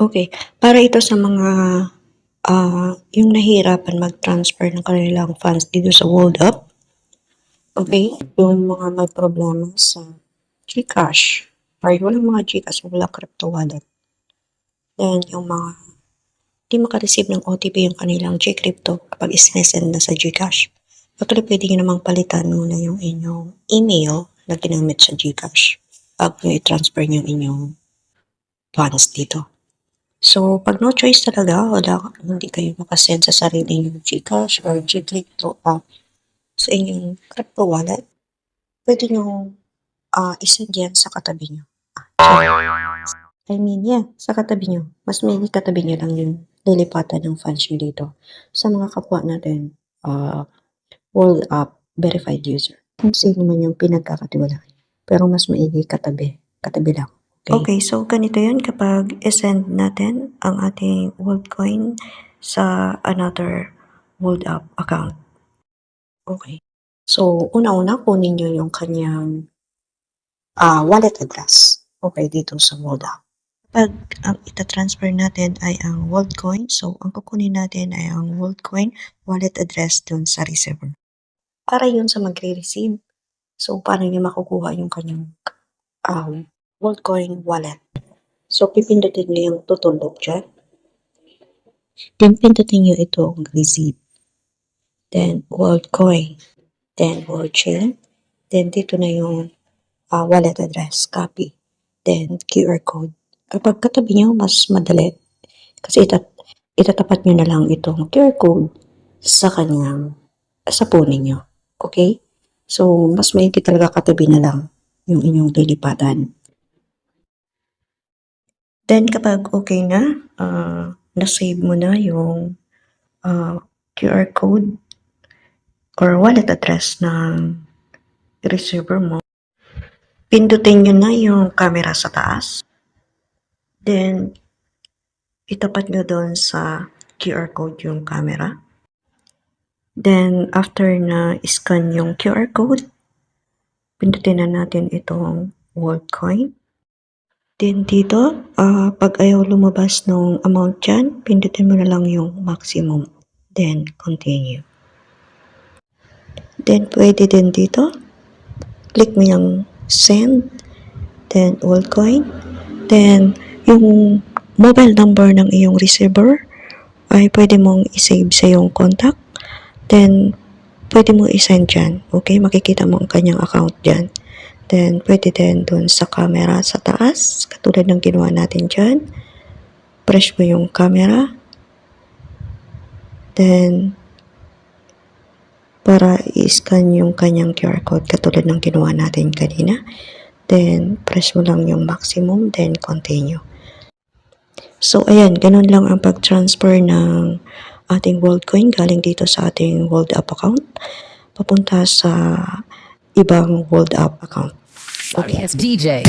Okay, para ito sa mga, yung nahihirapan mag-transfer ng kanilang funds dito sa World Up. Okay, yung mga may problema sa GCash or walang mga GCash, walang crypto wallet. Then yung mga di maka-receive ng OTP yung kanilang GCrypto kapag isinesend na sa GCash. Actually, pwede nyo namang palitan muna yung inyong email na ginamit sa GCash bago nyo i-transfer yung inyong funds dito. So, pag no choice talaga, hindi kayo makasend sa sarili yung GCash or GCrypto sa inyong crypto wallet, pwede nyo isend yan sa katabi nyo. Sa katabi nyo. Mas may katabi nyo lang yung lilipatan ng funds nyo dito. Sa mga kapwa natin, World App Verified User. Kung sino man yung pinagkakatiwalaan. Pero mas maigi katabi lang. Okay, so ganito yun kapag isend natin ang ating WorldCoin sa another World App account. Okay. So, una-una kunin nyo yung kanyang wallet address. Okay, dito sa World App. Pag ang ita-transfer natin ay ang WorldCoin, so ang kukunin natin ay ang WorldCoin wallet address dun sa receiver. Para yun sa magre-receive. So, paano nyo makukuha yung kanyang WorldCoin wallet? So, pipindutin nyo yung tutulog dyan. Then, pindutin nyo itong receive. Then, WorldCoin. Then, WorldChain. Then, dito na yung wallet address. Copy. Then, QR code. Kapag katabi nyo, mas madali. Kasi itatapat nyo na lang itong QR code sa phone ninyo. Okay? So, mas maigi talaga katabi na lang yung inyong lilipatan. Then, kapag okay na, na-save mo na yung QR code or wallet address ng receiver mo, pindutin nyo na yung camera sa taas. Then, itapat nyo doon sa QR code yung camera. Then, after na scan yung QR code, pindutin na natin itong WorldCoin. Then, dito, pag ayaw lumabas ng amount dyan, pindutin mo na lang yung maximum. Then, continue. Then, pwede din dito, click mo yung send, then WorldCoin. Then, yung mobile number ng iyong receiver ay pwede mong isave sa iyong contact. Then, pwede mo isend dyan. Okay? Makikita mo ang kanyang account dyan. Then, pwede din dun sa camera sa taas. Katulad ng ginawa natin dyan. Press mo yung camera. Then, para i-scan yung kanyang QR code katulad ng ginawa natin kanina. Then, press mo lang yung maximum. Then, continue. So, ayan, ganun lang ang pag-transfer ng ating WorldCoin galing dito sa ating World App account papunta sa ibang World App account. Okay. DJ.